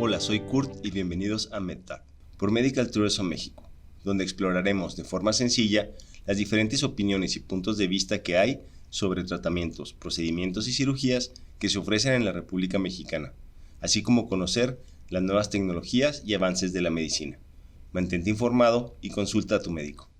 Hola, soy Kurt y bienvenidos a MedTalk por Medical Tourism México, donde exploraremos de forma sencilla las diferentes opiniones y puntos de vista que hay sobre tratamientos, procedimientos y cirugías que se ofrecen en la República Mexicana, así como conocer las nuevas tecnologías y avances de la medicina. Mantente informado y consulta a tu médico.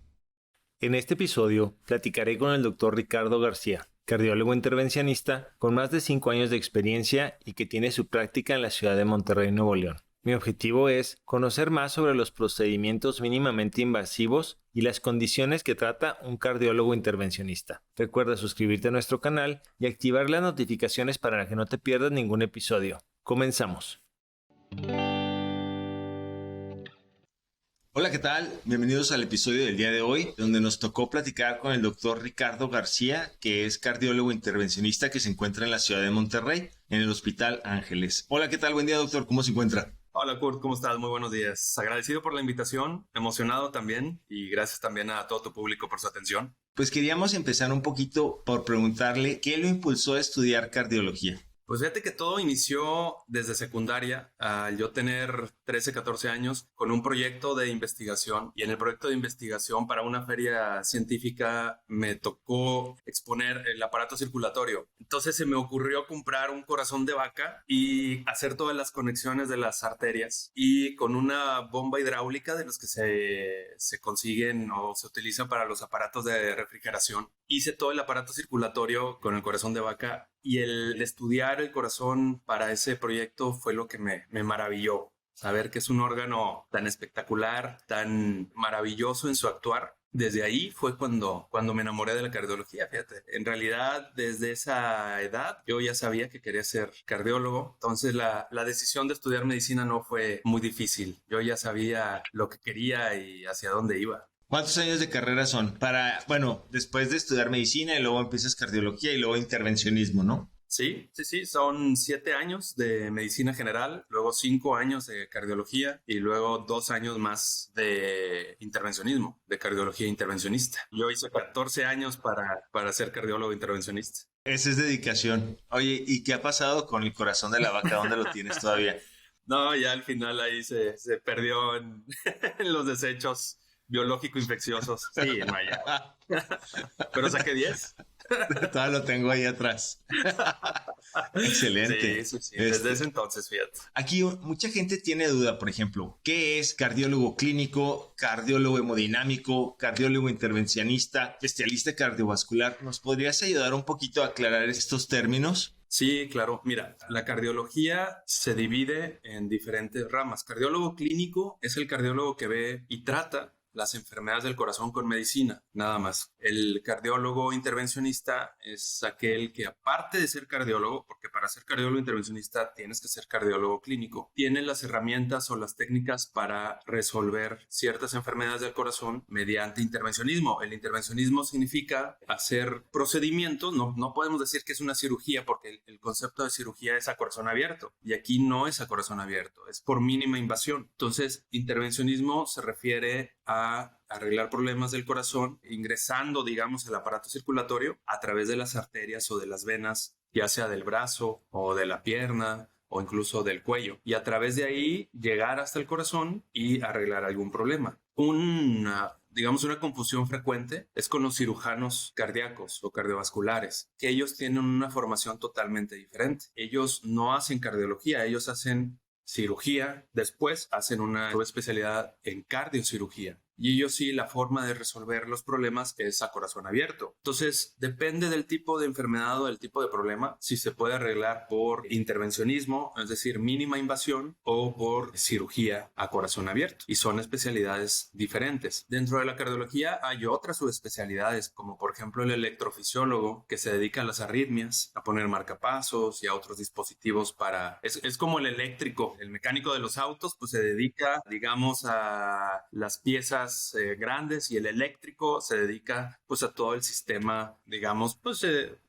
En este episodio platicaré con el Dr. Ricardo García, cardiólogo intervencionista con más de 5 años de experiencia y que tiene su práctica en la ciudad de Monterrey, Nuevo León. Mi objetivo es conocer más sobre los procedimientos mínimamente invasivos y las condiciones que trata un cardiólogo intervencionista. Recuerda suscribirte a nuestro canal y activar las notificaciones para que no te pierdas ningún episodio. Comenzamos. Hola, ¿qué tal? Bienvenidos al episodio del día de hoy, donde nos tocó platicar con el doctor Ricardo García, que es cardiólogo intervencionista que se encuentra en la ciudad de Monterrey, en el Hospital Ángeles. Hola, ¿qué tal? Buen día, doctor. ¿Cómo se encuentra? Hola Kurt, ¿cómo estás? Muy buenos días. Agradecido por la invitación, emocionado también y gracias también a todo tu público por su atención. Pues queríamos empezar un poquito por preguntarle qué lo impulsó a estudiar cardiología. Pues fíjate que todo inició desde secundaria, al yo tener 13, 14 años, con un proyecto de investigación. Y en el proyecto de investigación para una feria científica me tocó exponer el aparato circulatorio. Entonces se me ocurrió comprar un corazón de vaca y hacer todas las conexiones de las arterias. Y con una bomba hidráulica de los que se consiguen o se utilizan para los aparatos de refrigeración, hice todo el aparato circulatorio con el corazón de vaca. Y el estudiar el corazón para ese proyecto fue lo que me maravilló. Saber que es un órgano tan espectacular, tan maravilloso en su actuar. Desde ahí fue cuando me enamoré de la cardiología, fíjate. En realidad, desde esa edad, yo ya sabía que quería ser cardiólogo. Entonces, la decisión de estudiar medicina no fue muy difícil. Yo ya sabía lo que quería y hacia dónde iba. ¿Cuántos años de carrera son? Después de estudiar medicina y luego empiezas cardiología y luego intervencionismo, ¿no? Sí, son 7 años de medicina general, luego 5 años de cardiología y luego 2 años más de intervencionismo, de cardiología intervencionista. Yo hice 14 años para ser cardiólogo intervencionista. Esa es dedicación. Oye, ¿y qué ha pasado con el corazón de la vaca? ¿Dónde lo tienes todavía? No, ya al final ahí se perdió en los desechos biológico-infecciosos. Sí, no, ya. Pero saqué 10. Todavía lo tengo ahí atrás. Excelente. Sí. Desde ese entonces, fíjate. Aquí mucha gente tiene duda, por ejemplo, ¿qué es cardiólogo clínico, cardiólogo hemodinámico, cardiólogo intervencionista, especialista cardiovascular? ¿Nos podrías ayudar un poquito a aclarar estos términos? Sí, claro. Mira, la cardiología se divide en diferentes ramas. Cardiólogo clínico es el cardiólogo que ve y trata las enfermedades del corazón con medicina, nada más. El cardiólogo intervencionista es aquel que, aparte de ser cardiólogo, porque para ser cardiólogo intervencionista tienes que ser cardiólogo clínico, tiene las herramientas o las técnicas para resolver ciertas enfermedades del corazón mediante intervencionismo. El intervencionismo significa hacer procedimientos, no podemos decir que es una cirugía porque el concepto de cirugía es a corazón abierto y aquí no es a corazón abierto, es por mínima invasión. Entonces, intervencionismo se refiere a arreglar problemas del corazón ingresando, digamos, el aparato circulatorio a través de las arterias o de las venas, ya sea del brazo o de la pierna o incluso del cuello, y a través de ahí llegar hasta el corazón y arreglar algún problema. Una confusión frecuente es con los cirujanos cardíacos o cardiovasculares, que ellos tienen una formación totalmente diferente. Ellos no hacen cardiología, ellos hacen cirugía, después hacen una especialidad en cardiocirugía. Y ellos sí, la forma de resolver los problemas es a corazón abierto. Entonces, depende del tipo de enfermedad o del tipo de problema, si se puede arreglar por intervencionismo, es decir, mínima invasión, o por cirugía a corazón abierto. Y son especialidades diferentes. Dentro de la cardiología hay otras subespecialidades, como por ejemplo el electrofisiólogo, que se dedica a las arritmias, a poner marcapasos y a otros dispositivos para... Es como el eléctrico, el mecánico de los autos, pues se dedica, digamos, a las piezas grandes, y el eléctrico se dedica pues a todo el sistema, digamos,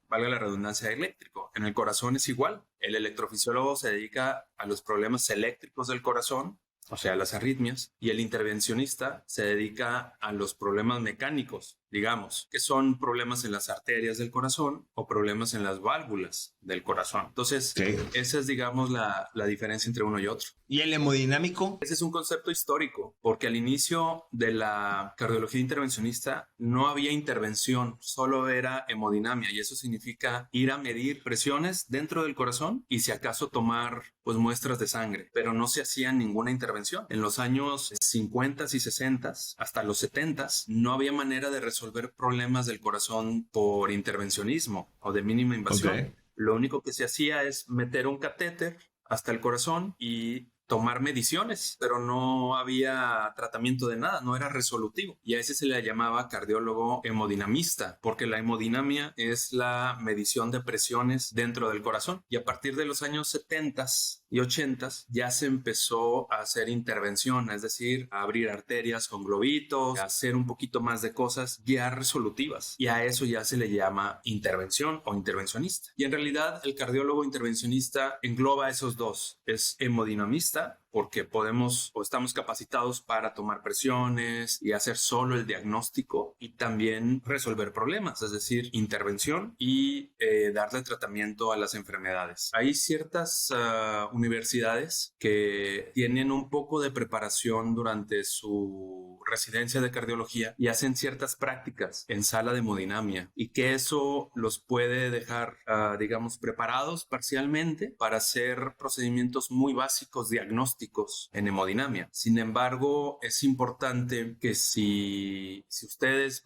valga la redundancia, eléctrico. En el corazón es igual. El electrofisiólogo se dedica a los problemas eléctricos del corazón, o sea, las arritmias, y el intervencionista se dedica a los problemas mecánicos, digamos, que son problemas en las arterias del corazón o problemas en las válvulas del corazón. Entonces, esa es, digamos, la diferencia entre uno y otro. ¿Y el hemodinámico? Ese es un concepto histórico, porque al inicio de la cardiología intervencionista no había intervención, solo era hemodinamia, y eso significa ir a medir presiones dentro del corazón y si acaso tomar pues muestras de sangre, pero no se hacía ninguna intervención. En los años 50 y 60 hasta los 70 no había manera de resolver problemas del corazón por intervencionismo o de mínima invasión. Lo único que se hacía es meter un catéter hasta el corazón y tomar mediciones, pero no había tratamiento de nada, no era resolutivo. Y a ese se le llamaba cardiólogo hemodinamista, porque la hemodinamia es la medición de presiones dentro del corazón. Y a partir de los años 70 y 80 ya se empezó a hacer intervención, es decir, a abrir arterias con globitos, a hacer un poquito más de cosas ya resolutivas. Y a eso ya se le llama intervención o intervencionista. Y en realidad el cardiólogo intervencionista engloba esos dos, es hemodinamista porque podemos o estamos capacitados para tomar presiones y hacer solo el diagnóstico y también resolver problemas, es decir, intervención y darle tratamiento a las enfermedades. Hay ciertas universidades que tienen un poco de preparación durante su residencia de cardiología y hacen ciertas prácticas en sala de hemodinamia y que eso los puede dejar, digamos, preparados parcialmente para hacer procedimientos muy básicos diagnósticos en hemodinamia. Sin embargo, es importante que si ustedes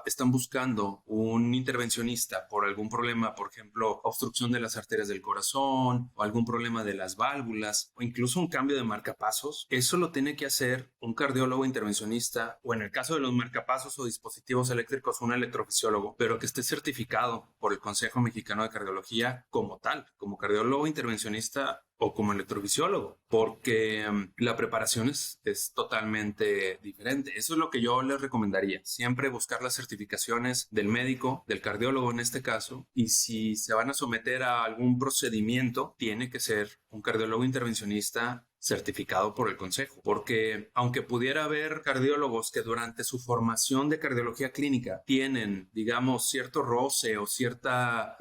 están buscando un intervencionista por algún problema, por ejemplo, obstrucción de las arterias del corazón o algún problema de las válvulas o incluso un cambio de marcapasos, eso lo tiene que hacer un cardiólogo intervencionista o en el caso de los marcapasos o dispositivos eléctricos, un electrofisiólogo, pero que esté certificado por el Consejo Mexicano de Cardiología como tal, como cardiólogo intervencionista o como electrofisiólogo, porque la preparación es totalmente diferente. Eso es lo que yo les recomendaría. Siempre buscar las certificaciones del médico, del cardiólogo en este caso, y si se van a someter a algún procedimiento, tiene que ser un cardiólogo intervencionista certificado por el consejo, porque aunque pudiera haber cardiólogos que durante su formación de cardiología clínica tienen, digamos, cierto roce o cierta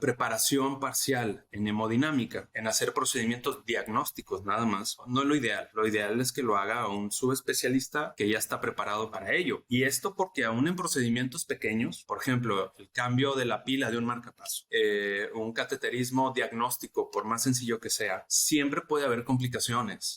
preparación parcial en hemodinámica, en hacer procedimientos diagnósticos nada más, no es lo ideal. Lo ideal es que lo haga un subespecialista que ya está preparado para ello. Y esto porque aún en procedimientos pequeños, por ejemplo, el cambio de la pila de un marcapaso, un cateterismo diagnóstico, por más sencillo que sea, siempre puede haber complicaciones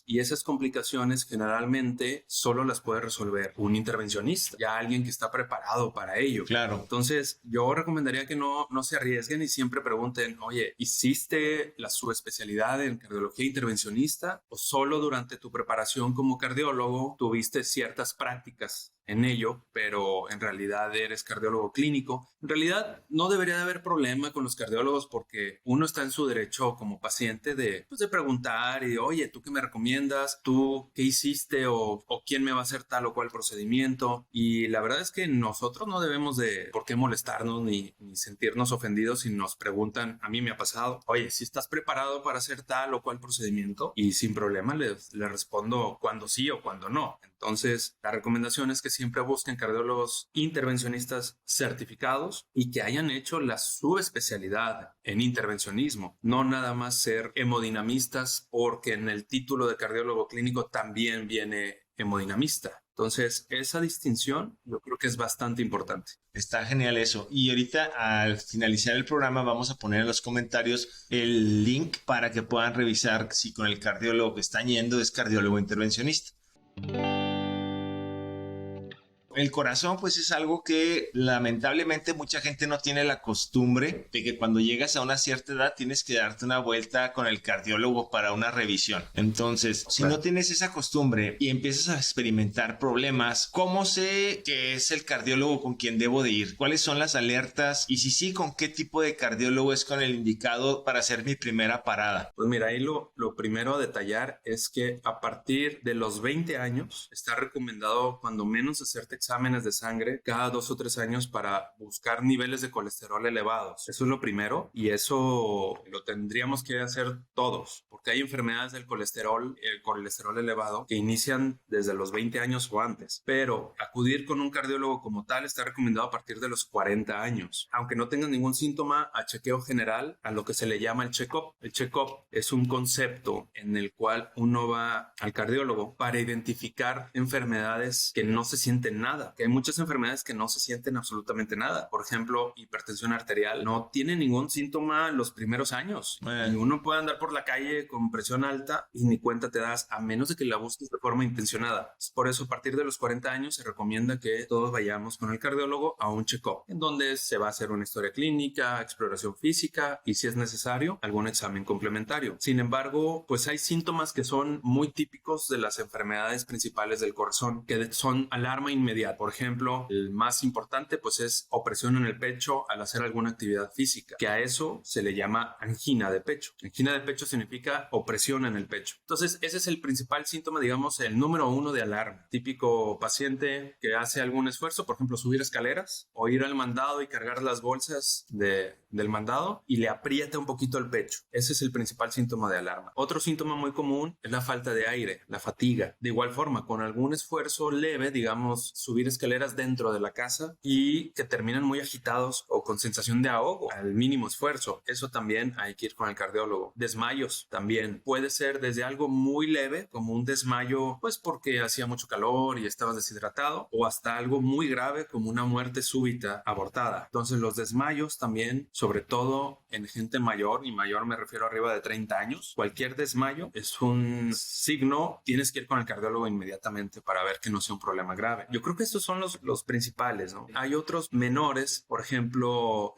y esas complicaciones generalmente solo las puede resolver un intervencionista, ya alguien que está preparado para ello. Claro. Entonces, yo recomendaría que no se arriesguen y siempre pregunten, oye, ¿hiciste la subespecialidad en cardiología intervencionista o solo durante tu preparación como cardiólogo tuviste ciertas prácticas en ello, pero en realidad eres cardiólogo clínico? En realidad no debería de haber problema con los cardiólogos porque uno está en su derecho como paciente de preguntar y oye, ¿tú qué me recomiendas? ¿Tú qué hiciste? O ¿quién me va a hacer tal o cual procedimiento? Y la verdad es que nosotros no debemos de por qué molestarnos ni sentirnos ofendidos si nos preguntan. A mí me ha pasado, oye, si estás preparado para hacer tal o cual procedimiento, y sin problema les respondo cuando sí o cuando no. Entonces, la recomendación es que siempre busquen cardiólogos intervencionistas certificados y que hayan hecho la subespecialidad en intervencionismo, no nada más ser hemodinamistas porque en el título de cardiólogo clínico también viene hemodinamista. Entonces, esa distinción yo creo que es bastante importante. Está genial eso. Y ahorita al finalizar el programa vamos a poner en los comentarios el link para que puedan revisar si con el cardiólogo que están yendo es cardiólogo intervencionista. El corazón pues es algo que lamentablemente mucha gente no tiene la costumbre de que cuando llegas a una cierta edad tienes que darte una vuelta con el cardiólogo para una revisión. Entonces, si no tienes esa costumbre y empiezas a experimentar problemas, ¿cómo sé que es el cardiólogo con quien debo de ir? ¿Cuáles son las alertas? Y si sí, ¿con qué tipo de cardiólogo es con el indicado para hacer mi primera parada? Pues mira, ahí lo primero a detallar es que a partir de los 20 años está recomendado cuando menos hacerte exámenes exámenes de sangre cada 2 o 3 años para buscar niveles de colesterol elevados. Eso es lo primero y eso lo tendríamos que hacer todos, porque hay enfermedades del colesterol, el colesterol elevado, que inician desde los 20 años o antes, pero acudir con un cardiólogo como tal está recomendado a partir de los 40 años. Aunque no tengas ningún síntoma, a chequeo general, a lo que se le llama el check-up. El check-up es un concepto en el cual uno va al cardiólogo para identificar enfermedades que no se sienten nada, que hay muchas enfermedades que no se sienten absolutamente nada. Por ejemplo, hipertensión arterial no tiene ningún síntoma los primeros años. Y uno puede andar por la calle con presión alta y ni cuenta te das, a menos de que la busques de forma intencionada. Por eso, a partir de los 40 años se recomienda que todos vayamos con el cardiólogo a un check-up, en donde se va a hacer una historia clínica, exploración física y, si es necesario, algún examen complementario. Sin embargo, pues hay síntomas que son muy típicos de las enfermedades principales del corazón, que son alarma inmediata. Por ejemplo, el más importante pues es opresión en el pecho al hacer alguna actividad física, que a eso se le llama angina de pecho. Angina de pecho significa opresión en el pecho. Entonces, ese es el principal síntoma, digamos, el número 1 de alarma. Típico paciente que hace algún esfuerzo, por ejemplo, subir escaleras o ir al mandado y cargar las bolsas del mandado y le aprieta un poquito el pecho. Ese es el principal síntoma de alarma. Otro síntoma muy común es la falta de aire, la fatiga. De igual forma, con algún esfuerzo leve, digamos, subir escaleras dentro de la casa y que terminan muy agitados o con sensación de ahogo al mínimo esfuerzo. Eso también hay que ir con el cardiólogo. Desmayos también. Puede ser desde algo muy leve, como un desmayo, pues porque hacía mucho calor y estabas deshidratado, o hasta algo muy grave como una muerte súbita abortada. Entonces, los desmayos también, sobre todo en gente mayor, y mayor me refiero arriba de 30 años, cualquier desmayo es un signo, tienes que ir con el cardiólogo inmediatamente para ver que no sea un problema grave. Yo creo que estos son los principales, ¿no? Hay otros menores, por ejemplo,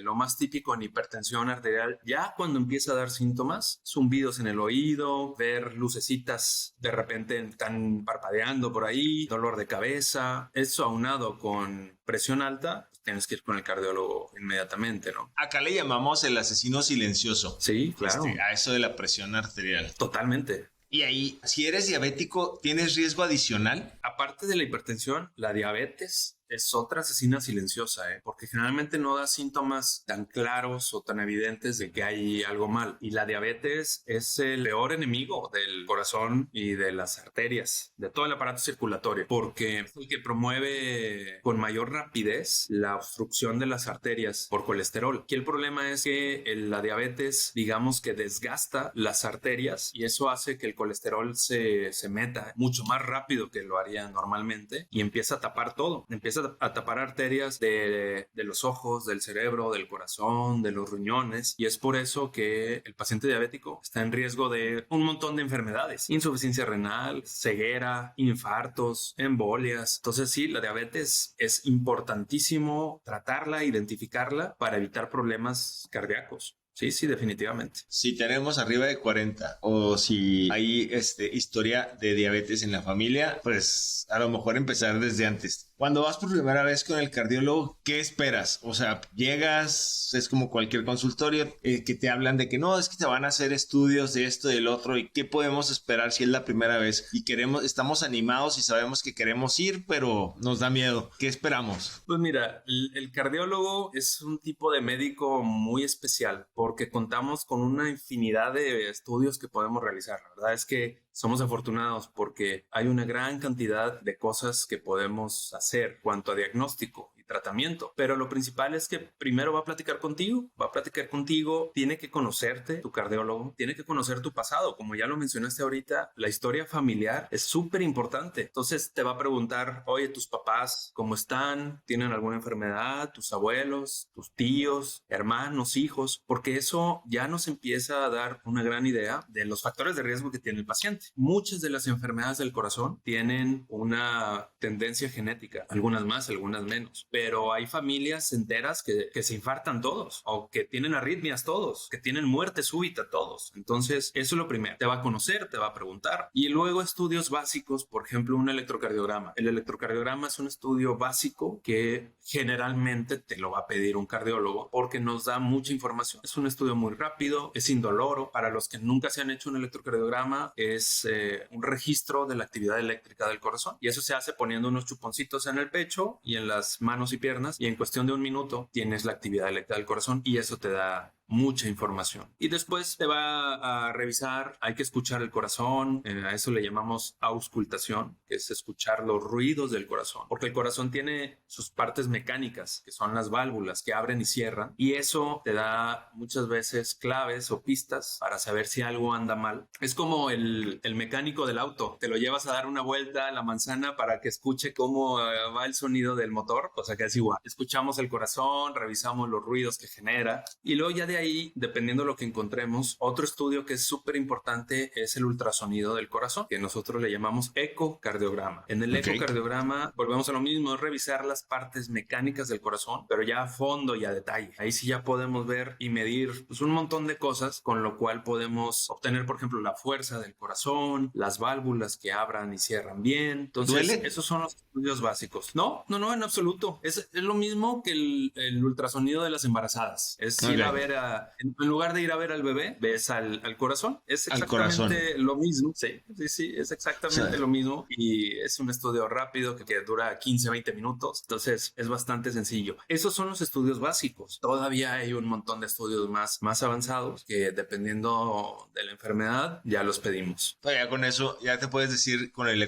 lo más típico en hipertensión arterial, ya cuando empieza a dar síntomas, zumbidos en el oído, ver lucecitas de repente están parpadeando por ahí, dolor de cabeza, eso aunado con presión alta, pues tienes que ir con el cardiólogo inmediatamente, ¿no? Acá le llamamos el asesino silencioso. Sí, claro. A eso de la presión arterial. Totalmente. Y ahí, si eres diabético, ¿tienes riesgo adicional? Aparte de la hipertensión, la diabetes es otra asesina silenciosa, porque generalmente no da síntomas tan claros o tan evidentes de que hay algo mal. Y la diabetes es el peor enemigo del corazón y de las arterias, de todo el aparato circulatorio, porque es el que promueve con mayor rapidez la obstrucción de las arterias por colesterol. Aquí el problema es que la diabetes, digamos que desgasta las arterias y eso hace que el colesterol se meta mucho más rápido que lo haría normalmente y empieza a tapar todo. Empieza a tapar arterias de los ojos, del cerebro, del corazón, de los riñones, y es por eso que el paciente diabético está en riesgo de un montón de enfermedades: insuficiencia renal, ceguera, infartos, embolias. Entonces sí, la diabetes es importantísimo tratarla, identificarla para evitar problemas cardíacos. Sí, definitivamente. Si tenemos arriba de 40 o si hay historia de diabetes en la familia, pues a lo mejor empezar desde antes. Cuando vas por primera vez con el cardiólogo, ¿qué esperas? O sea, llegas, es como cualquier consultorio, que te hablan de que no, es que te van a hacer estudios de esto y del otro, y qué podemos esperar si es la primera vez y estamos animados y sabemos que queremos ir, pero nos da miedo. ¿Qué esperamos? Pues mira, el cardiólogo es un tipo de médico muy especial porque contamos con una infinidad de estudios que podemos realizar. La verdad es que somos afortunados porque hay una gran cantidad de cosas que podemos hacer cuanto a diagnóstico y tratamiento, pero lo principal es que primero va a platicar contigo, tiene que conocerte, tu cardiólogo, tiene que conocer tu pasado, como ya lo mencionaste ahorita, la historia familiar es súper importante. Entonces te va a preguntar, oye, tus papás, ¿cómo están? ¿Tienen alguna enfermedad? ¿Tus abuelos? ¿Tus tíos? ¿Hermanos? ¿Hijos? Porque eso ya nos empieza a dar una gran idea de los factores de riesgo que tiene el paciente. Muchas de las enfermedades del corazón tienen una tendencia genética, algunas más, algunas menos, pero pero hay familias enteras que se infartan todos, o que tienen arritmias todos, que tienen muerte súbita todos. Entonces, eso es lo primero. Te va a conocer, te va a preguntar. Y luego estudios básicos, por ejemplo, un electrocardiograma. El electrocardiograma es un estudio básico que generalmente te lo va a pedir un cardiólogo porque nos da mucha información. Es un estudio muy rápido, es indoloro. Para los que nunca se han hecho un electrocardiograma, es un registro de la actividad eléctrica del corazón. Y eso se hace poniendo unos chuponcitos en el pecho y en las manos y piernas, y en cuestión de un minuto tienes la actividad eléctrica del corazón, y eso te da mucha información. Y después te va a revisar, hay que escuchar el corazón, a eso le llamamos auscultación, que es escuchar los ruidos del corazón, porque el corazón tiene sus partes mecánicas, que son las válvulas que abren y cierran, y eso te da muchas veces claves o pistas para saber si algo anda mal. Es como el mecánico del auto, te lo llevas a dar una vuelta a la manzana para que escuche cómo va el sonido del motor, o sea que es igual. Escuchamos el corazón, revisamos los ruidos que genera, y luego ya de ahí, dependiendo de lo que encontremos, otro estudio que es súper importante es el ultrasonido del corazón, que nosotros le llamamos ecocardiograma. En el ecocardiograma volvemos a lo mismo, es revisar las partes mecánicas del corazón, pero ya a fondo y a detalle. Ahí sí ya podemos ver y medir pues, un montón de cosas, con lo cual podemos obtener, por ejemplo, la fuerza del corazón, las válvulas que abran y cierran bien. Entonces, ¿duele? Esos son los estudios básicos. No, en absoluto. Es lo mismo que el ultrasonido de las embarazadas. Es ir a ver en lugar de ir a ver al bebé, ves al corazón. Es exactamente lo mismo. Sí, es exactamente lo mismo. Y es un estudio rápido que dura 15, 20 minutos. Entonces es bastante sencillo. Esos son los estudios básicos. Todavía hay un montón de estudios más avanzados que, dependiendo de la enfermedad, ya los pedimos. Ya con eso ya te puedes decir con el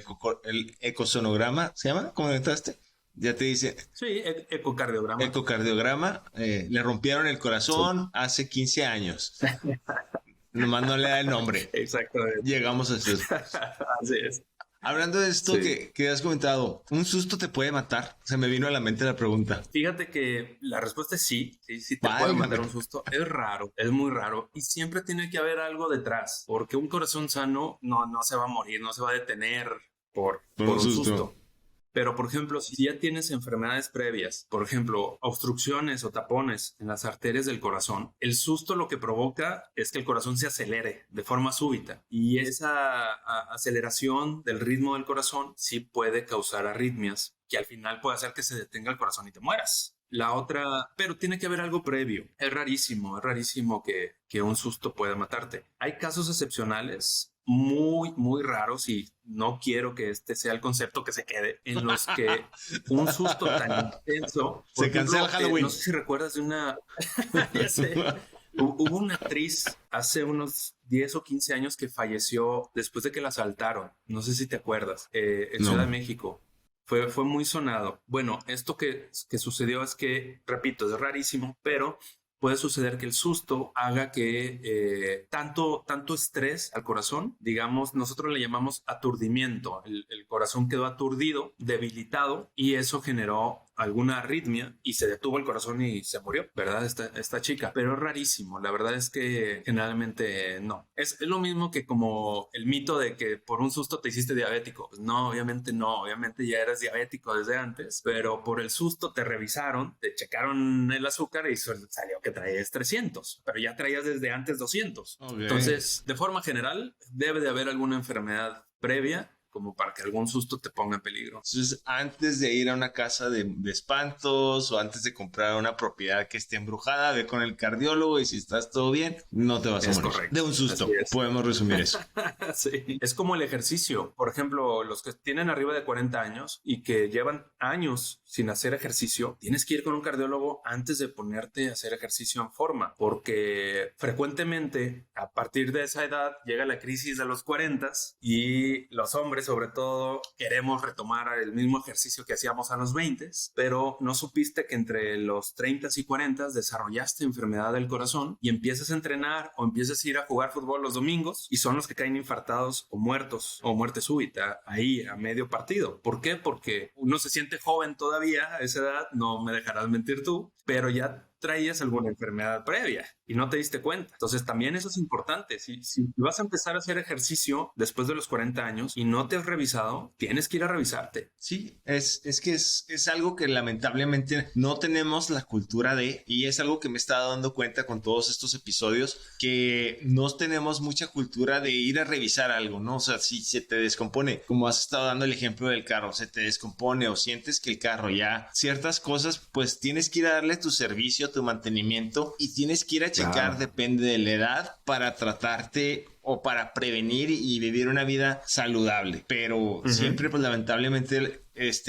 ecosonograma, ¿se llama? ¿Cómo comentaste? Ya te dice. Sí, ecocardiograma. Ecocardiograma. Le rompieron el corazón hace 15 años. Nomás no le da el nombre. Exactamente. Llegamos a eso. Así es. Hablando de esto que has comentado, ¿un susto te puede matar? Se me vino a la mente la pregunta. Fíjate que la respuesta es sí te puede matar un susto. Es raro, es muy raro. Y siempre tiene que haber algo detrás, porque un corazón sano no se va a morir, no se va a detener por un susto. Pero, por ejemplo, si ya tienes enfermedades previas, por ejemplo, obstrucciones o tapones en las arterias del corazón, el susto lo que provoca es que el corazón se acelere de forma súbita. Y esa aceleración del ritmo del corazón sí puede causar arritmias, que al final puede hacer que se detenga el corazón y te mueras. La otra, pero tiene que haber algo previo. Es rarísimo que un susto pueda matarte. Hay casos excepcionales muy, muy raros, y no quiero que este sea el concepto que se quede, en los que un susto tan intenso... Se cancela Halloween. No sé si recuerdas de una... Ya sé. Hubo una actriz hace unos 10 o 15 años que falleció después de que la asaltaron. No sé si te acuerdas. En Ciudad de México. Fue muy sonado. Bueno, esto que sucedió es que, repito, es rarísimo, pero puede suceder que el susto haga que tanto estrés al corazón, digamos, nosotros le llamamos aturdimiento. El corazón quedó aturdido, debilitado, y eso generó alguna arritmia y se detuvo el corazón y se murió, ¿verdad? Esta chica. Pero es rarísimo. La verdad es que generalmente no. Es lo mismo que como el mito de que por un susto te hiciste diabético. Pues no. Obviamente ya eras diabético desde antes, pero por el susto te revisaron, te checaron el azúcar y salió que traías 300, pero ya traías desde antes 200. Okay. Entonces, de forma general, debe de haber alguna enfermedad previa como para que algún susto te ponga en peligro. Entonces, antes de ir a una casa de espantos o antes de comprar una propiedad que esté embrujada, ve con el cardiólogo y si estás todo bien, no te vas a morir. Correcto. De un susto. Podemos resumir eso. Sí. Es como el ejercicio. Por ejemplo, los que tienen arriba de 40 años y que llevan años sin hacer ejercicio, tienes que ir con un cardiólogo antes de ponerte a hacer ejercicio en forma, porque frecuentemente a partir de esa edad llega la crisis de los 40 y los hombres sobre todo queremos retomar el mismo ejercicio que hacíamos a los 20, pero no supiste que entre los 30 y 40 desarrollaste enfermedad del corazón y empiezas a entrenar o empiezas a ir a jugar fútbol los domingos y son los que caen infartados o muertos o muerte súbita ahí a medio partido. ¿Por qué? Porque uno se siente joven todavía a esa edad, no me dejarás mentir tú, pero ya traías alguna enfermedad previa y no te diste cuenta. Entonces también eso es importante. Si vas a empezar a hacer ejercicio después de los 40 años y no te has revisado, tienes que ir a revisarte. Sí, es que es algo que lamentablemente no tenemos la cultura de, y es algo que me he estado dando cuenta con todos estos episodios, que no tenemos mucha cultura de ir a revisar algo, ¿no? O sea, si se te descompone, como has estado dando el ejemplo del carro, se te descompone o sientes que el carro ya ciertas cosas, pues tienes que ir a darle tu servicio, tu mantenimiento, y tienes que ir a checar, depende de la edad, para tratarte o para prevenir y vivir una vida saludable. Pero siempre, pues lamentablemente,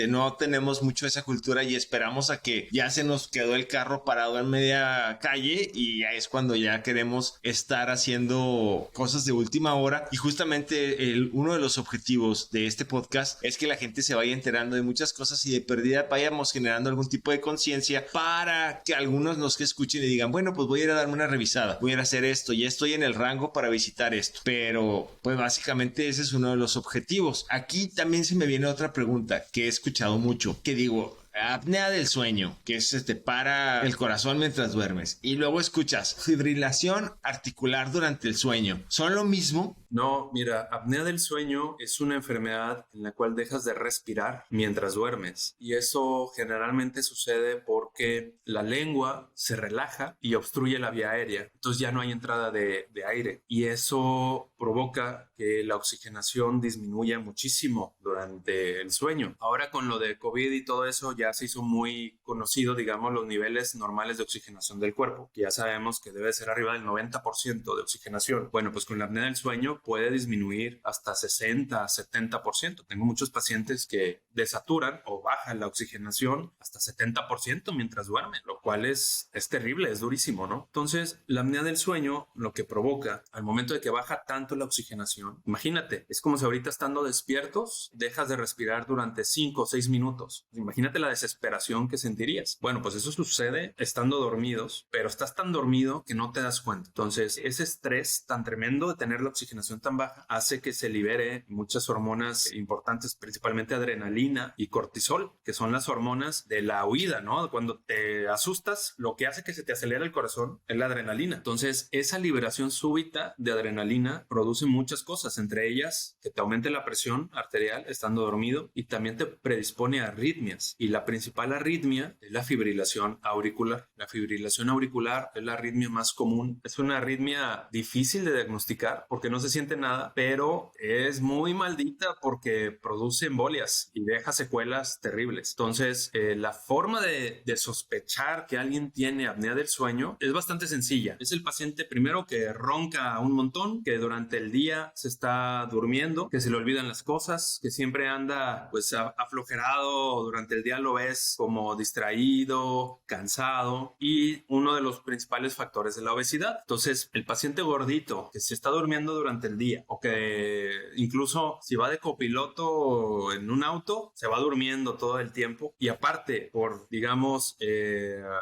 no tenemos mucho esa cultura y esperamos a que ya se nos quedó el carro parado en media calle y ya es cuando ya queremos estar haciendo cosas de última hora. Y justamente uno de los objetivos de este podcast es que la gente se vaya enterando de muchas cosas y de perdida vayamos generando algún tipo de conciencia para que algunos nos que escuchen y digan, bueno, pues voy a ir a darme una revisada, voy a ir a hacer esto, ya estoy en el rango para visitar esto. Pero pues básicamente ese es uno de los objetivos. Aquí también se me viene otra pregunta que he escuchado mucho, que digo, apnea del sueño, que se te para el corazón mientras duermes, y luego escuchas fibrilación articular durante el sueño. ¿Son lo mismo? No, mira, apnea del sueño es una enfermedad en la cual dejas de respirar mientras duermes, y eso generalmente sucede porque la lengua se relaja y obstruye la vía aérea, entonces ya no hay entrada de aire, y eso provoca que la oxigenación disminuya muchísimo durante el sueño. Ahora con lo de COVID y todo eso ya se hizo muy conocido, digamos, los niveles normales de oxigenación del cuerpo, que ya sabemos que debe ser arriba del 90% de oxigenación. Bueno, pues con la apnea del sueño puede disminuir hasta 60, 70%. Tengo muchos pacientes que desaturan o bajan la oxigenación hasta 70% mientras duermen, lo cual es terrible, es durísimo, ¿no? Entonces, la apnea del sueño lo que provoca al momento de que baja tanto la oxigenación, imagínate, es como si ahorita estando despiertos dejas de respirar durante 5 o 6 minutos. Imagínate la desesperación que sentirías. Bueno, pues eso sucede estando dormidos, pero estás tan dormido que no te das cuenta. Entonces, ese estrés tan tremendo de tener la oxigenación tan baja hace que se libere muchas hormonas importantes, principalmente adrenalina y cortisol, que son las hormonas de la huida, ¿no? Cuando te asustas, lo que hace que se te acelere el corazón es la adrenalina. Entonces, esa liberación súbita de adrenalina produce muchas cosas, entre ellas que te aumente la presión arterial estando dormido y también te predispone a arritmias. Y la principal arritmia es la fibrilación auricular. La fibrilación auricular es la arritmia más común. Es una arritmia difícil de diagnosticar porque no se siente nada, pero es muy maldita porque produce embolias y deja secuelas terribles. Entonces, la forma de sospechar que alguien tiene apnea del sueño es bastante sencilla. Es el paciente primero que ronca un montón, que durante el día se está durmiendo, que se le olvidan las cosas, que siempre anda pues aflojerado, durante el día lo ves como distraído, cansado, y uno de los principales factores de la obesidad. Entonces, el paciente gordito que se está durmiendo durante el día o que incluso si va de copiloto en un auto, se va durmiendo todo el tiempo y aparte por, digamos,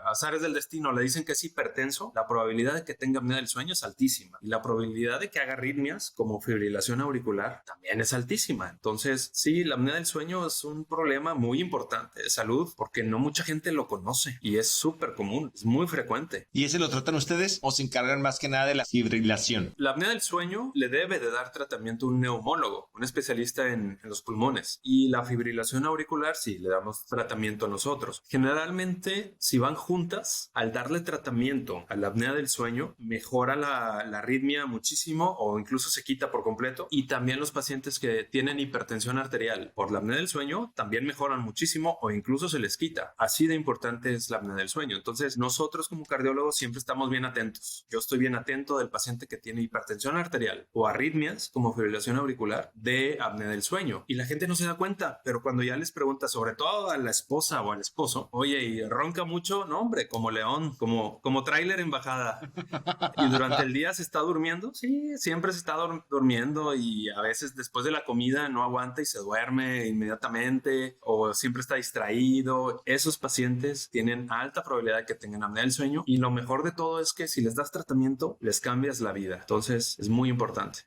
azares del destino le dicen que es hipertenso, la probabilidad de que tenga apnea del sueño es altísima y la probabilidad de que haga arritmias como fibrilación auricular también es altísima. Entonces, sí, la apnea del sueño es un problema muy importante de salud porque no mucha gente lo conoce y es súper común, es muy frecuente. ¿Y ese lo tratan ustedes o se encargan más que nada de la fibrilación? La apnea del sueño le debe de dar tratamiento un neumólogo, un especialista en los pulmones, y la fibrilación auricular sí le damos tratamiento a nosotros. Generalmente, si van juntas, al darle tratamiento a la apnea del sueño, mejora la arritmia muchísimo o incluso se quita por completo, y también los pacientes que tienen hipertensión arterial por la apnea del sueño también mejoran muchísimo o incluso se les quita. Así de importante es la apnea del sueño. Entonces, nosotros como cardiólogos siempre estamos bien atentos. Yo estoy bien atento del paciente que tiene hipertensión arterial o arritmias como fibrilación auricular de apnea del sueño. Y la gente no se da cuenta, pero cuando ya les pregunta, sobre todo a la esposa o al esposo, oye, ¿y ronca mucho? No, hombre, como león, como tráiler en bajada. Y durante el día se está durmiendo. Sí, siempre se está durmiendo y a veces después de la comida no aguanta y se duerme inmediatamente o siempre está distraído. Esos pacientes tienen alta probabilidad de que tengan apnea del sueño y lo mejor de todo es que si les das tratamiento, les cambias la vida. Entonces es muy importante.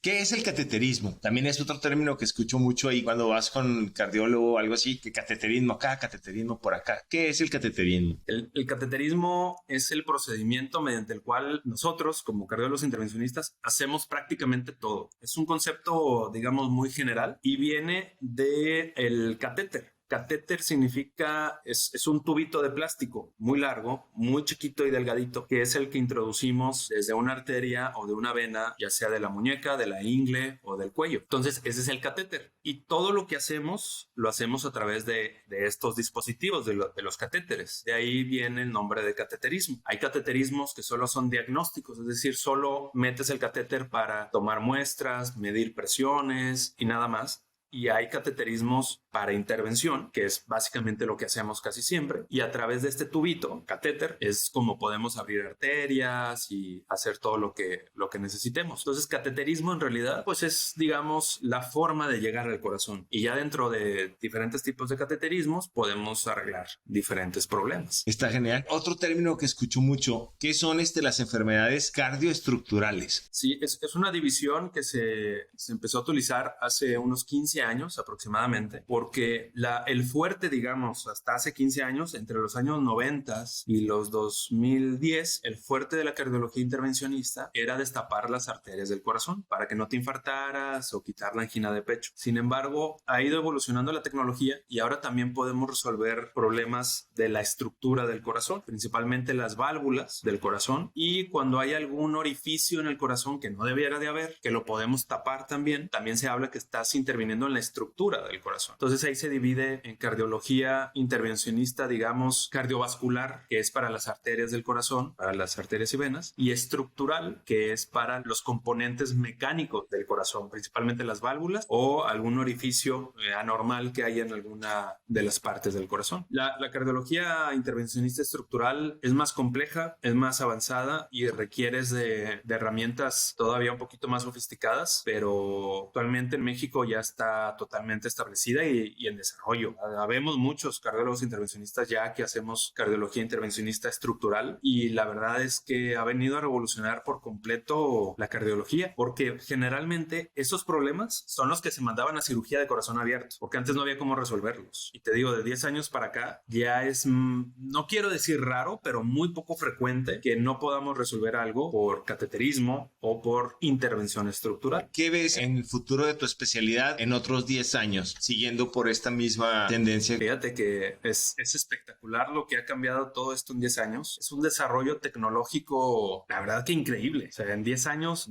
¿Qué es el cateterismo? También es otro término que escucho mucho ahí cuando vas con cardiólogo o algo así, que cateterismo acá, cateterismo por acá. ¿Qué es el cateterismo? El cateterismo es el procedimiento mediante el cual nosotros, como cardiólogos intervencionistas, hacemos prácticamente todo. Es un concepto, digamos, muy general y viene del catéter. Catéter significa, es un tubito de plástico muy largo, muy chiquito y delgadito, que es el que introducimos desde una arteria o de una vena, ya sea de la muñeca, de la ingle o del cuello. Entonces, ese es el catéter. Y todo lo que hacemos, lo hacemos a través de estos dispositivos, de los catéteres. De ahí viene el nombre de cateterismo. Hay cateterismos que solo son diagnósticos, es decir, solo metes el catéter para tomar muestras, medir presiones y nada más. Y hay cateterismos para intervención, que es básicamente lo que hacemos casi siempre. Y a través de este tubito, catéter, es como podemos abrir arterias y hacer todo lo que necesitemos. Entonces, cateterismo en realidad, pues es, digamos, la forma de llegar al corazón. Y ya dentro de diferentes tipos de cateterismos podemos arreglar diferentes problemas. Está genial. Otro término que escucho mucho, ¿qué son las enfermedades cardioestructurales? Sí, es una división que se empezó a utilizar hace unos 15 años aproximadamente, porque el fuerte, digamos, hasta hace 15 años, entre los años 90 y los 2010, el fuerte de la cardiología intervencionista era destapar las arterias del corazón para que no te infartaras o quitar la angina de pecho. Sin embargo, ha ido evolucionando la tecnología y ahora también podemos resolver problemas de la estructura del corazón, principalmente las válvulas del corazón, y cuando hay algún orificio en el corazón que no debiera de haber, que lo podemos tapar también se habla que estás interviniendo en la estructura del corazón. Entonces ahí se divide en cardiología intervencionista, digamos, cardiovascular, que es para las arterias del corazón, para las arterias y venas, y estructural, que es para los componentes mecánicos del corazón, principalmente las válvulas o algún orificio anormal que haya en alguna de las partes del corazón. La cardiología intervencionista estructural es más compleja, es más avanzada y requieres de herramientas todavía un poquito más sofisticadas, pero actualmente en México ya está totalmente establecida y en desarrollo. Habemos muchos cardiólogos intervencionistas ya que hacemos cardiología intervencionista estructural y la verdad es que ha venido a revolucionar por completo la cardiología, porque generalmente esos problemas son los que se mandaban a cirugía de corazón abierto, porque antes no había cómo resolverlos. Y te digo, de 10 años para acá ya es, no quiero decir raro, pero muy poco frecuente que no podamos resolver algo por cateterismo o por intervención estructural. ¿Qué ves en el futuro de tu especialidad en otros 10 años, siguiendo por esta misma tendencia? Fíjate que es espectacular lo que ha cambiado todo esto en 10 años. Es un desarrollo tecnológico, la verdad que increíble. O sea, en 10 años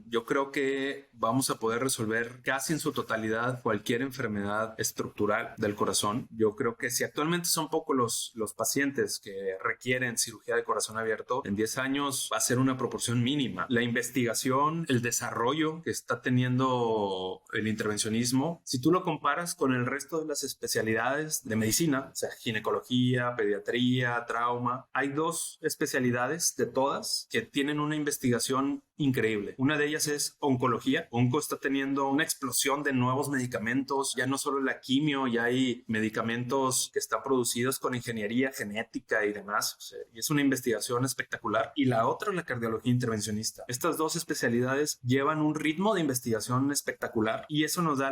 yo creo que vamos a poder resolver casi en su totalidad cualquier enfermedad estructural del corazón. Yo creo que si actualmente son pocos los pacientes que requieren cirugía de corazón abierto, en 10 años va a ser una proporción mínima. La investigación, el desarrollo que está teniendo el intervencionismo, si tú lo comparas con el resto de las especialidades de medicina, o sea, ginecología, pediatría, trauma, hay 2 especialidades de todas que tienen una investigación increíble. Una de ellas es oncología. Onco está teniendo una explosión de nuevos medicamentos, ya no solo la quimio, ya hay medicamentos que están producidos con ingeniería genética y demás, o sea, y es una investigación espectacular. Y la otra es la cardiología intervencionista. Estas 2 especialidades llevan un ritmo de investigación espectacular y eso nos da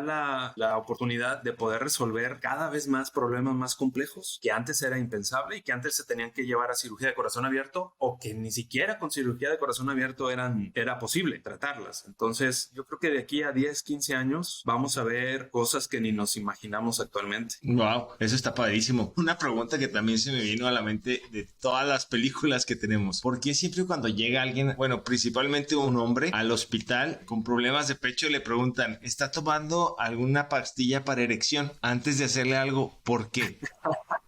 la oportunidad de poder resolver cada vez más problemas más complejos que antes era impensable y que antes se tenían que llevar a cirugía de corazón abierto o que ni siquiera con cirugía de corazón abierto era posible tratarlas. Entonces yo creo que de aquí a 10, 15 años vamos a ver cosas que ni nos imaginamos actualmente. Wow, eso está padrísimo. Una pregunta que también se me vino a la mente de todas las películas que tenemos. ¿Por qué siempre cuando llega alguien, bueno, principalmente un hombre, al hospital con problemas de pecho le preguntan, ¿está tomando alguna pastilla para erección antes de hacerle algo? ¿Por qué?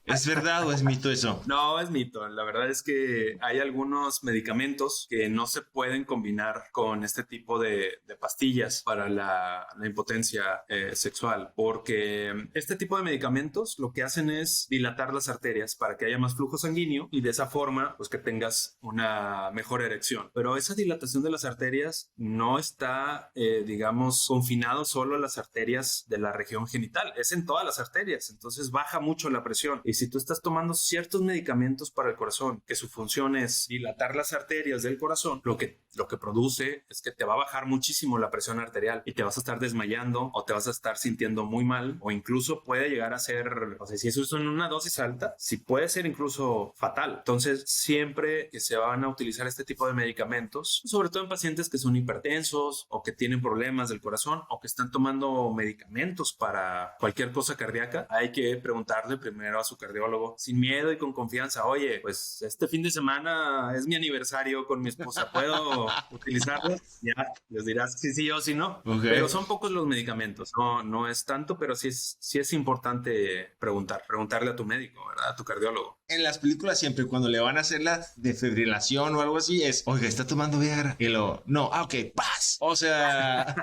¿Es verdad o es mito eso? No, es mito. La verdad es que hay algunos medicamentos que no se pueden combinar con este tipo de pastillas para la impotencia sexual, porque este tipo de medicamentos lo que hacen es dilatar las arterias para que haya más flujo sanguíneo y de esa forma pues que tengas una mejor erección. Pero esa dilatación de las arterias no está, digamos, confinado solo a las arterias de la región genital, es en todas las arterias, entonces baja mucho la presión y si tú estás tomando ciertos medicamentos para el corazón, que su función es dilatar las arterias del corazón, lo que produce es que te va a bajar muchísimo la presión arterial y te vas a estar desmayando o te vas a estar sintiendo muy mal, o incluso puede llegar a ser, o sea, si eso es en una dosis alta, sí puede ser incluso fatal. Entonces, siempre que se van a utilizar este tipo de medicamentos, sobre todo en pacientes que son hipertensos o que tienen problemas del corazón o que están tomando medicamentos para cualquier cosa cardíaca, hay que preguntarle primero a su cardiólogo sin miedo y con confianza: oye, pues este fin de semana es mi aniversario con mi esposa, ¿puedo utilizarlo? Ya les dirás si sí o si no. Okay. Pero son pocos los medicamentos, no es tanto, pero sí es importante preguntarle a tu médico, ¿verdad? A tu cardiólogo. En las películas siempre cuando le van a hacer la defibrilación o algo así es: oiga, está tomando Viagra. Y luego, no, ok, paz. O sea...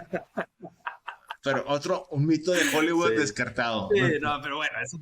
Pero un mito de Hollywood descartado. Sí, no, pero bueno, eso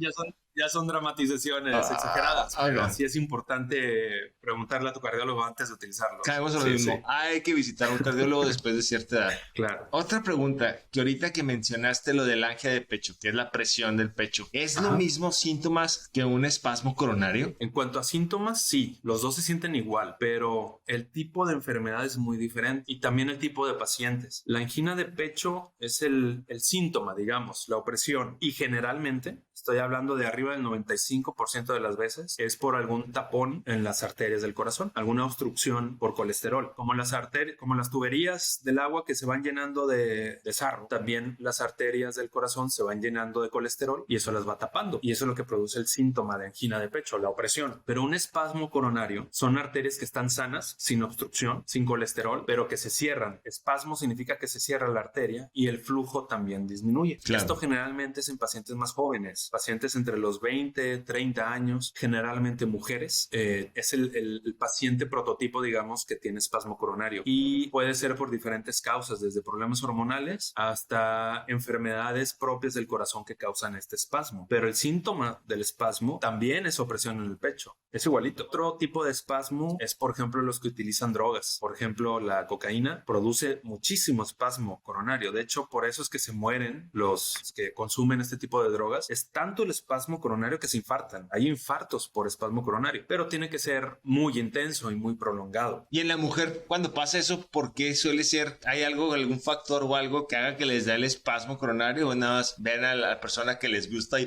ya son dramatizaciones exageradas. Pero sí es importante preguntarle a tu cardiólogo antes de utilizarlo. Caemos en lo mismo. Sí. Hay que visitar a un cardiólogo después de cierta edad. Claro. Otra pregunta, que ahorita que mencionaste lo del angina de pecho, que es la presión del pecho, ¿es lo mismo síntomas que un espasmo coronario? En cuanto a síntomas, sí, los dos se sienten igual, pero el tipo de enfermedad es muy diferente y también el tipo de pacientes. La angina de pecho es el síntoma, digamos, la opresión, y generalmente, estoy hablando de arriba del 95% de las veces, es por algún tapón en las arterias del corazón, alguna obstrucción por colesterol, como las tuberías del agua que se van llenando de sarro. También las arterias del corazón se van llenando de colesterol y eso las va tapando, y eso es lo que produce el síntoma de angina de pecho, la opresión. Pero un espasmo coronario son arterias que están sanas, sin obstrucción, sin colesterol, pero que se cierran. Espasmo significa que se cierra la arteria y el flujo también disminuye. Claro. Esto generalmente es en pacientes más jóvenes, pacientes entre los 20, 30 años, generalmente mujeres. Es el paciente prototipo, digamos, que tiene espasmo coronario, y puede ser por diferentes causas, desde problemas hormonales hasta enfermedades propias del corazón que causan este espasmo. Pero el síntoma del espasmo también es opresión en el pecho. Es igualito. Otro tipo de espasmo es, por ejemplo, los que utilizan drogas. Por ejemplo, la cocaína produce muchísimo espasmo coronario. De hecho, por eso es que se mueren los que consumen este tipo de drogas. Es tanto el espasmo coronario que se infartan. Hay infartos por espasmo coronario, pero tiene que ser muy intenso y muy prolongado. Y en la mujer, cuando pasa eso, ¿por qué suele ser? ¿Hay algún factor o algo que haga que les dé el espasmo coronario, o nada más ven a la persona que les gusta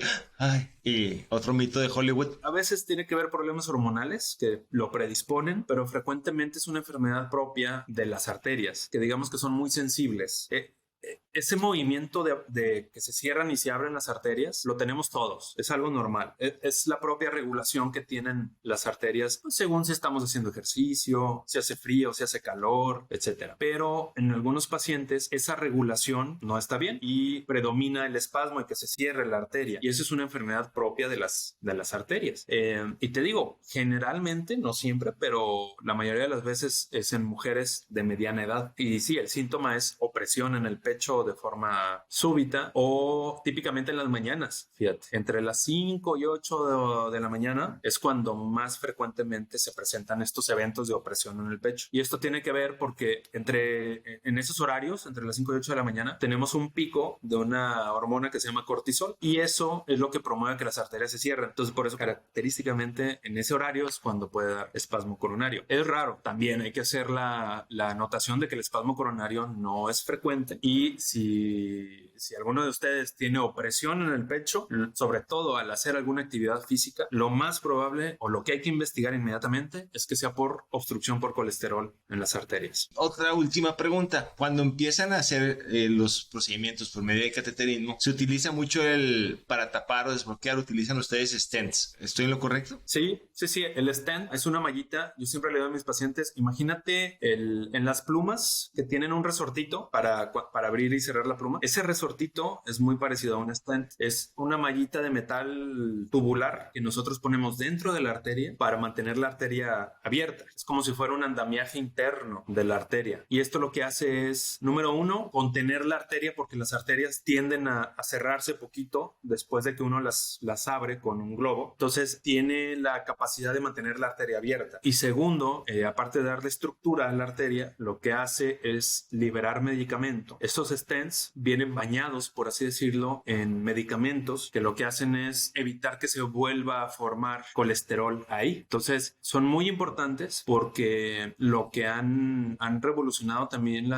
y otro mito de Hollywood? A veces tiene que ver problemas hormonales que lo predisponen, pero frecuentemente es una enfermedad propia de las arterias, que digamos que son muy sensibles. Ese movimiento de que se cierran y se abren las arterias lo tenemos todos, es algo normal. Es la propia regulación que tienen las arterias, pues, según si estamos haciendo ejercicio, si hace frío, si hace calor, etc. Pero en algunos pacientes esa regulación no está bien y predomina el espasmo y que se cierre la arteria, y eso es una enfermedad propia de las arterias. Y te digo, generalmente, no siempre, pero la mayoría de las veces es en mujeres de mediana edad. Y sí, el síntoma es opresión en el pecho de forma súbita, o típicamente en las mañanas. Fíjate, entre las 5 y 8 de la mañana es cuando más frecuentemente se presentan estos eventos de opresión en el pecho. Y esto tiene que ver porque en esos horarios, entre las 5 y 8 de la mañana, tenemos un pico de una hormona que se llama cortisol, y eso es lo que promueve que las arterias se cierren. Entonces, por eso característicamente en ese horario es cuando puede dar espasmo coronario. Es raro, también hay que hacer la anotación de que el espasmo coronario no es frecuente, y si alguno de ustedes tiene opresión en el pecho, sobre todo al hacer alguna actividad física, lo más probable, o lo que hay que investigar inmediatamente, es que sea por obstrucción por colesterol en las arterias. Otra última pregunta. Cuando empiezan a hacer los procedimientos por medio de cateterismo, se utiliza mucho para tapar o desbloquear, utilizan ustedes stents. ¿Estoy en lo correcto? Sí. El stent es una mallita. Yo siempre le digo a mis pacientes, imagínate en las plumas que tienen un resortito para abrir y cerrar la pluma. Ese resortito es muy parecido a un stent. Es una mallita de metal tubular que nosotros ponemos dentro de la arteria para mantener la arteria abierta. Es como si fuera un andamiaje interno de la arteria. Y esto lo que hace es, número uno, contener la arteria, porque las arterias tienden a cerrarse poquito después de que uno las abre con un globo. Entonces tiene la capacidad de mantener la arteria abierta. Y segundo, aparte de darle estructura a la arteria, lo que hace es liberar medicamento. Estos stents vienen bañados bañados, por así decirlo, en medicamentos que lo que hacen es evitar que se vuelva a formar colesterol ahí. Entonces, son muy importantes porque lo que han revolucionado también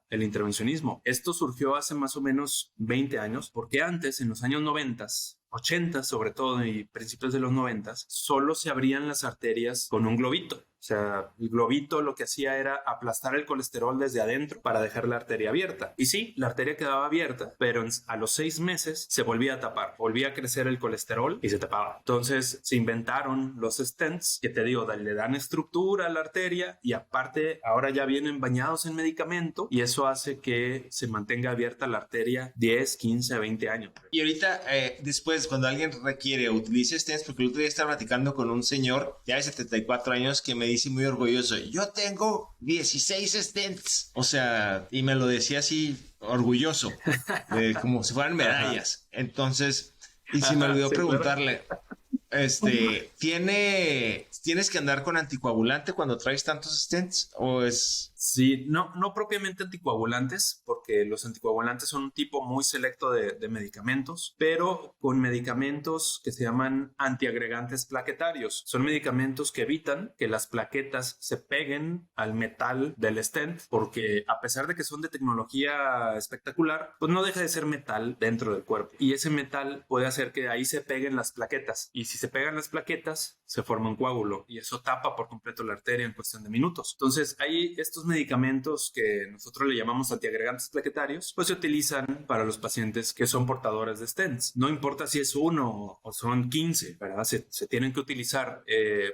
el intervencionismo. Esto surgió hace más o menos 20 años, porque antes, en los años 90, 80 sobre todo y principios de los 90, solo se abrían las arterias con un globito. O sea, el globito lo que hacía era aplastar el colesterol desde adentro para dejar la arteria abierta. Y sí, la arteria quedaba abierta, pero a los 6 meses se volvía a tapar, volvía a crecer el colesterol y se tapaba. Entonces se inventaron los stents, que te digo, le dan estructura a la arteria y aparte ahora ya vienen bañados en medicamento y eso hace que se mantenga abierta la arteria 10, 15, 20 años. Y ahorita, después, cuando alguien requiere o utilice stents, porque el otro día estaba platicando con un señor ya de 74 años que me dice muy orgulloso, yo tengo 16 stents. O sea, y me lo decía así orgulloso, como si fueran medallas. Entonces, y si me olvidó preguntarle, ¿tienes que andar con anticoagulante cuando traes tantos stents? ¿O es...? Sí, no propiamente anticoagulantes, porque los anticoagulantes son un tipo muy selecto de medicamentos, pero con medicamentos que se llaman antiagregantes plaquetarios. Son medicamentos que evitan que las plaquetas se peguen al metal del stent, porque a pesar de que son de tecnología espectacular, pues no deja de ser metal dentro del cuerpo. Y ese metal puede hacer que ahí se peguen las plaquetas. Y si se pegan las plaquetas, se forma un coágulo y eso tapa por completo la arteria en cuestión de minutos. Entonces, hay estos medicamentos que nosotros le llamamos antiagregantes plaquetarios, pues se utilizan para los pacientes que son portadores de stents. No importa si es uno o son 15, ¿verdad? Se tienen que utilizar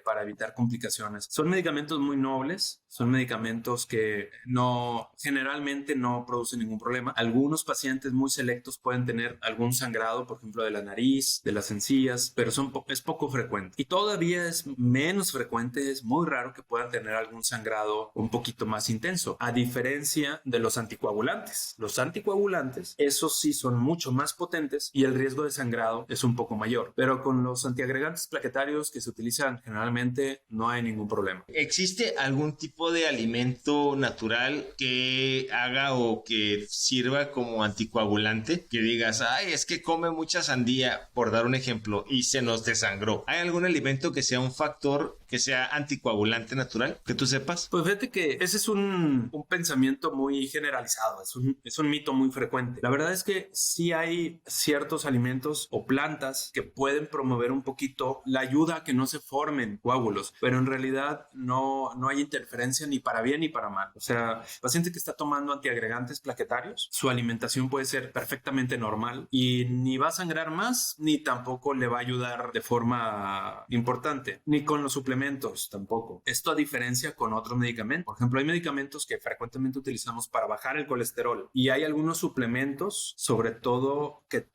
para evitar complicaciones. Son medicamentos muy nobles, son medicamentos que generalmente no producen ningún problema. Algunos pacientes muy selectos pueden tener algún sangrado, por ejemplo, de la nariz, de las encías, pero es poco frecuente. Y todavía es menos frecuente, es muy raro que puedan tener algún sangrado un poquito más intenso, a diferencia de los anticoagulantes. Los anticoagulantes, esos sí son mucho más potentes y el riesgo de sangrado es un poco mayor, pero con los antiagregantes plaquetarios que se utilizan generalmente no hay ningún problema. ¿Existe algún tipo de alimento natural que haga o que sirva como anticoagulante? Que digas, ay, es que come mucha sandía, por dar un ejemplo, y se nos desangró. ¿Hay algún alimento que sea un factor que sea anticoagulante natural, que tú sepas? Pues fíjate que ese es un pensamiento muy generalizado, es un mito muy frecuente. La verdad es que sí hay ciertos alimentos o plantas que pueden promover un poquito la ayuda a que no se formen coágulos, pero en realidad no hay interferencia ni para bien ni para mal. O sea, el paciente que está tomando antiagregantes plaquetarios, su alimentación puede ser perfectamente normal y ni va a sangrar más, ni tampoco le va a ayudar de forma importante, ni con los suplementos tampoco. Esto a diferencia con otros medicamentos. Por ejemplo, hay medicamentos que frecuentemente utilizamos para bajar el colesterol y hay algunos suplementos, sobre todo que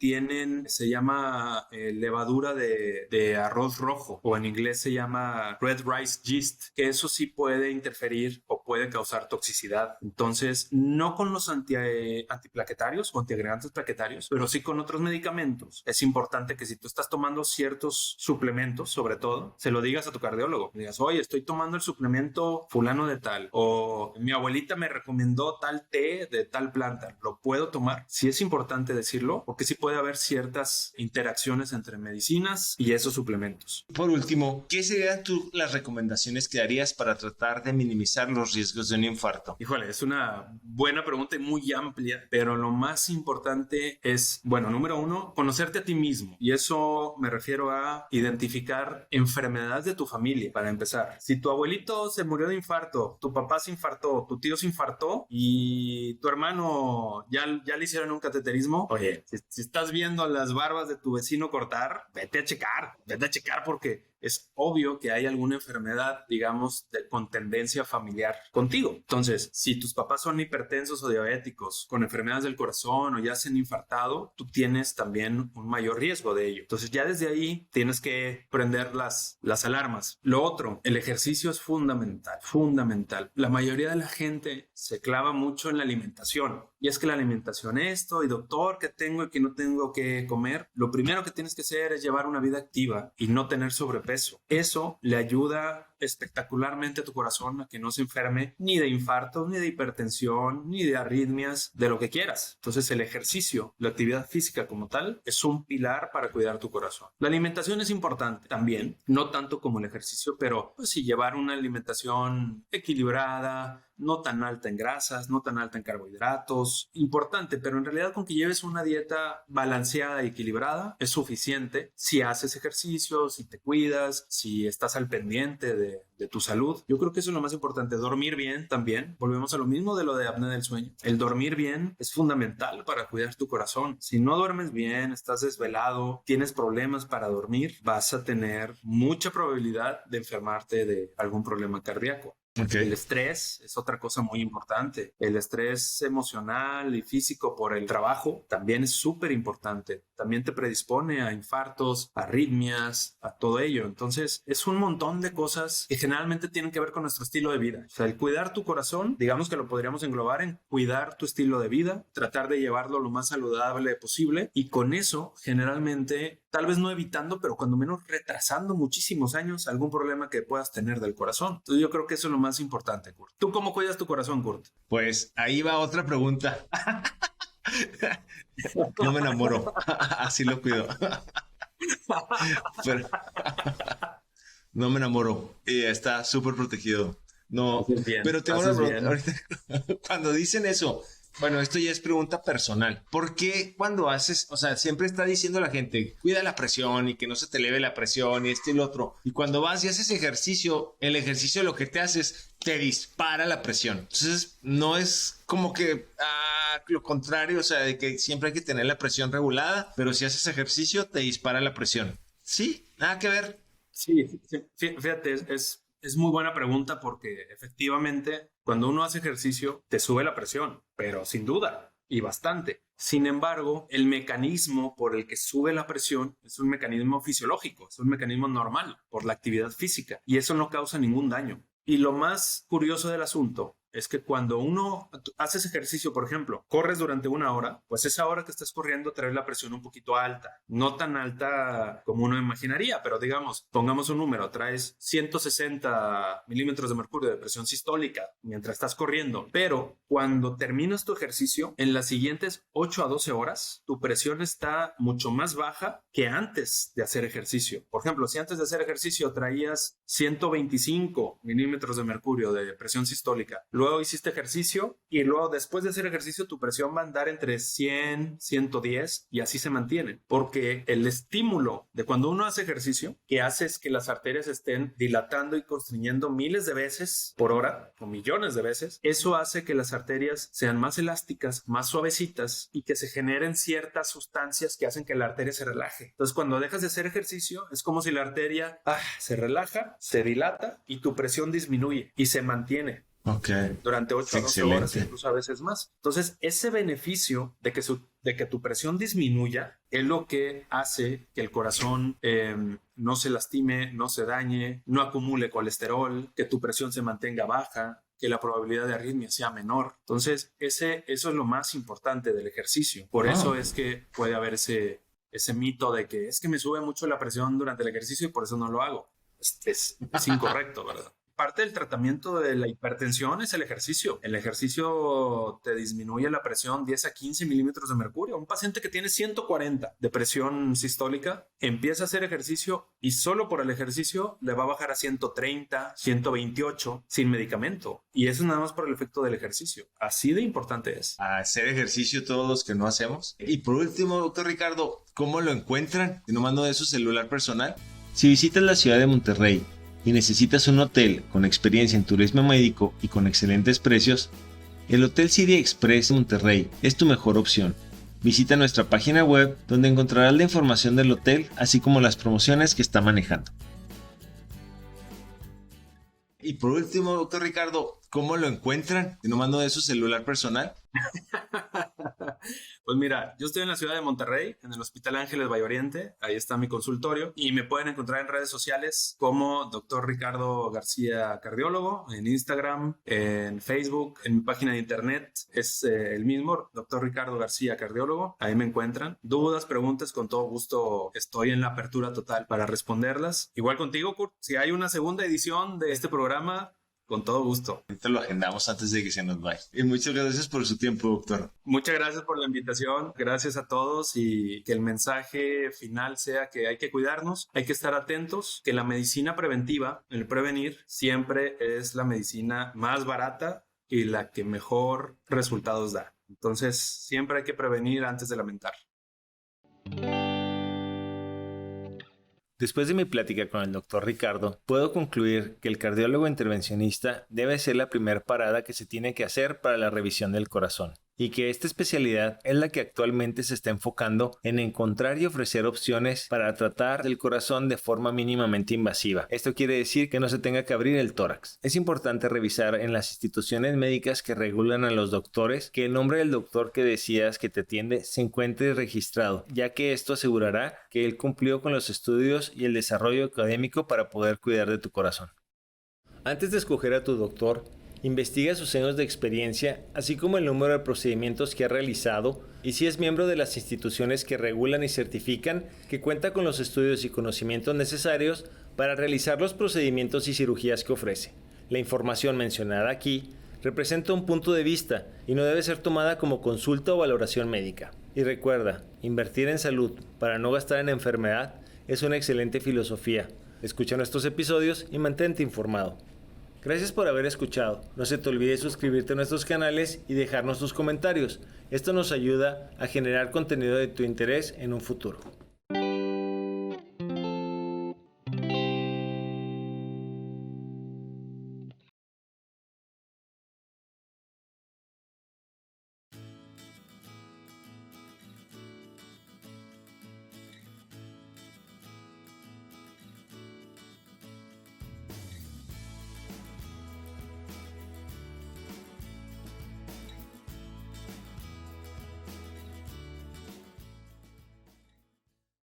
se llama levadura de arroz rojo, o en inglés se llama red rice yeast, que eso sí puede interferir o puede causar toxicidad. Entonces, no con los antiplaquetarios o antiagregantes plaquetarios, pero sí con otros medicamentos. Es importante que si tú estás tomando ciertos suplementos, sobre todo, se lo digas a tu cardiólogo. Digas, oye, estoy tomando el suplemento fulano de tal, o mi abuelita me recomendó tal té de tal planta, ¿lo puedo tomar? Sí es importante decirlo, porque sí puede haber ciertas interacciones entre medicinas y esos suplementos. Por último, ¿qué serían las recomendaciones que darías para tratar de minimizar los riesgos de un infarto? Híjole, es una buena pregunta y muy amplia, pero lo más importante es, bueno, número uno, conocerte a ti mismo. Y eso me refiero a identificar enfermedades de tu familia, para empezar. Si tu abuelito se murió de infarto, tu papá se infartó, tu tío se infartó y tu hermano ya le hicieron un cateterismo, oye, si estás viendo las barbas de tu vecino cortar, vete a checar porque es obvio que hay alguna enfermedad, digamos, con tendencia familiar contigo. Entonces, si tus papás son hipertensos o diabéticos, con enfermedades del corazón o ya se han infartado, tú tienes también un mayor riesgo de ello. Entonces, ya desde ahí tienes que prender las alarmas. Lo otro, el ejercicio es fundamental. La mayoría de la gente se clava mucho en la alimentación. y es que la alimentación esto, y doctor, ¿qué tengo y qué no tengo que comer? Lo primero que tienes que hacer es llevar una vida activa y no tener sobrepeso. Eso le ayuda espectacularmente a tu corazón a que no se enferme ni de infartos, ni de hipertensión, ni de arritmias, de lo que quieras. Entonces el ejercicio, la actividad física como tal, es un pilar para cuidar tu corazón. La alimentación es importante también, no tanto como el ejercicio, pero pues sí, llevar una alimentación equilibrada, no tan alta en grasas, no tan alta en carbohidratos, importante, pero en realidad con que lleves una dieta balanceada y equilibrada es suficiente si haces ejercicio, si te cuidas, si estás al pendiente de tu salud. Yo creo que eso es lo más importante, dormir bien también. Volvemos a lo mismo de lo de apnea del sueño. El dormir bien es fundamental para cuidar tu corazón. Si no duermes bien, estás desvelado, tienes problemas para dormir, vas a tener mucha probabilidad de enfermarte de algún problema cardíaco. Okay. El estrés es otra cosa muy importante. El estrés emocional y físico por el trabajo también es súper importante. También te predispone a infartos, arritmias, a todo ello. Entonces, es un montón de cosas que generalmente tienen que ver con nuestro estilo de vida. O sea, el cuidar tu corazón, digamos que lo podríamos englobar en cuidar tu estilo de vida, tratar de llevarlo lo más saludable posible y con eso, generalmente, tal vez no evitando, pero cuando menos retrasando muchísimos años algún problema que puedas tener del corazón. Entonces, yo creo que eso es lo más importante, Kurt. ¿Tú cómo cuidas tu corazón, Kurt? Pues ahí va otra pregunta. No me enamoro. Así lo cuido. Pero, no me enamoro. Y está súper protegido. No, bien, pero tengo una pregunta. Ahorita, cuando dicen eso, bueno, esto ya es pregunta personal. ¿Por qué cuando haces, o sea, siempre está diciendo la gente, cuida la presión y que no se te eleve la presión y esto y lo otro? Y cuando vas y haces ejercicio, el ejercicio lo que te hace es te dispara la presión. Entonces, no es como que lo contrario, o sea, de que siempre hay que tener la presión regulada, pero si haces ejercicio, te dispara la presión. Sí, nada que ver. Sí, fíjate, es muy buena pregunta porque efectivamente cuando uno hace ejercicio te sube la presión, pero sin duda y bastante. Sin embargo, el mecanismo por el que sube la presión es un mecanismo fisiológico, es un mecanismo normal por la actividad física y eso no causa ningún daño. Y lo más curioso del asunto es que cuando uno haces ejercicio, por ejemplo, corres durante 1 hora, pues esa hora que estás corriendo trae la presión un poquito alta. No tan alta como uno imaginaría, pero digamos, pongamos un número, traes 160 milímetros de mercurio de presión sistólica mientras estás corriendo. Pero cuando terminas tu ejercicio, en las siguientes 8 a 12 horas, tu presión está mucho más baja que antes de hacer ejercicio. Por ejemplo, si antes de hacer ejercicio traías 125 milímetros de mercurio de presión sistólica, luego hiciste ejercicio y luego después de hacer ejercicio tu presión va a andar entre 100, 110 y así se mantiene. Porque el estímulo de cuando uno hace ejercicio, que hace es que las arterias estén dilatando y constriñendo miles de veces por hora o millones de veces, eso hace que las arterias sean más elásticas, más suavecitas y que se generen ciertas sustancias que hacen que la arteria se relaje. Entonces cuando dejas de hacer ejercicio es como si la arteria se relaja, se dilata y tu presión disminuye y se mantiene. Okay. Durante 8 a 12 horas, incluso a veces más. Entonces, ese beneficio de que tu presión disminuya es lo que hace que el corazón no se lastime, no se dañe, no acumule colesterol, que tu presión se mantenga baja, que la probabilidad de arritmia sea menor. Entonces, eso es lo más importante del ejercicio. Por eso es que puede haber ese mito de que es que me sube mucho la presión durante el ejercicio y por eso no lo hago. Es incorrecto, ¿verdad? Parte del tratamiento de la hipertensión es el ejercicio. El ejercicio te disminuye la presión 10 a 15 milímetros de mercurio. Un paciente que tiene 140 de presión sistólica empieza a hacer ejercicio y solo por el ejercicio le va a bajar a 130, 128 sin medicamento. Y eso nada más por el efecto del ejercicio. Así de importante es. Hacer ejercicio todos los que no hacemos. Y por último, doctor Ricardo, ¿cómo lo encuentran? Si no mando de su celular personal. Si visitas la ciudad de Monterrey y necesitas un hotel con experiencia en turismo médico y con excelentes precios, el Hotel City Express Monterrey es tu mejor opción. Visita nuestra página web donde encontrarás la información del hotel así como las promociones que está manejando. Y por último, doctor Ricardo, ¿cómo lo encuentran? Si no mando de su celular personal. Pues mira, yo estoy en la ciudad de Monterrey, en el Hospital Ángeles Valle Oriente. Ahí está mi consultorio y me pueden encontrar en redes sociales como Dr. Ricardo García Cardiólogo, en Instagram, en Facebook, en mi página de internet es el mismo, Dr. Ricardo García Cardiólogo. Ahí me encuentran. Dudas, preguntas, con todo gusto estoy en la apertura total para responderlas. Igual contigo, Kurt, si hay una segunda edición de este programa, con todo gusto. Ahorita lo agendamos antes de que se nos vaya. Y muchas gracias por su tiempo, doctor. Muchas gracias por la invitación. Gracias a todos y que el mensaje final sea que hay que cuidarnos, hay que estar atentos, que la medicina preventiva, el prevenir, siempre es la medicina más barata y la que mejor resultados da. Entonces, siempre hay que prevenir antes de lamentar. Después de mi plática con el Dr. Ricardo, puedo concluir que el cardiólogo intervencionista debe ser la primera parada que se tiene que hacer para la revisión del corazón, y que esta especialidad es la que actualmente se está enfocando en encontrar y ofrecer opciones para tratar el corazón de forma mínimamente invasiva. Esto quiere decir que no se tenga que abrir el tórax. Es importante revisar en las instituciones médicas que regulan a los doctores que el nombre del doctor que decidas que te atiende se encuentre registrado, ya que esto asegurará que él cumplió con los estudios y el desarrollo académico para poder cuidar de tu corazón. Antes de escoger a tu doctor, investiga sus años de experiencia, así como el número de procedimientos que ha realizado y si es miembro de las instituciones que regulan y certifican que cuenta con los estudios y conocimientos necesarios para realizar los procedimientos y cirugías que ofrece. La información mencionada aquí representa un punto de vista y no debe ser tomada como consulta o valoración médica. Y recuerda, invertir en salud para no gastar en enfermedad es una excelente filosofía. Escucha nuestros episodios y mantente informado. Gracias por haber escuchado. No se te olvide suscribirte a nuestros canales y dejarnos tus comentarios. Esto nos ayuda a generar contenido de tu interés en un futuro.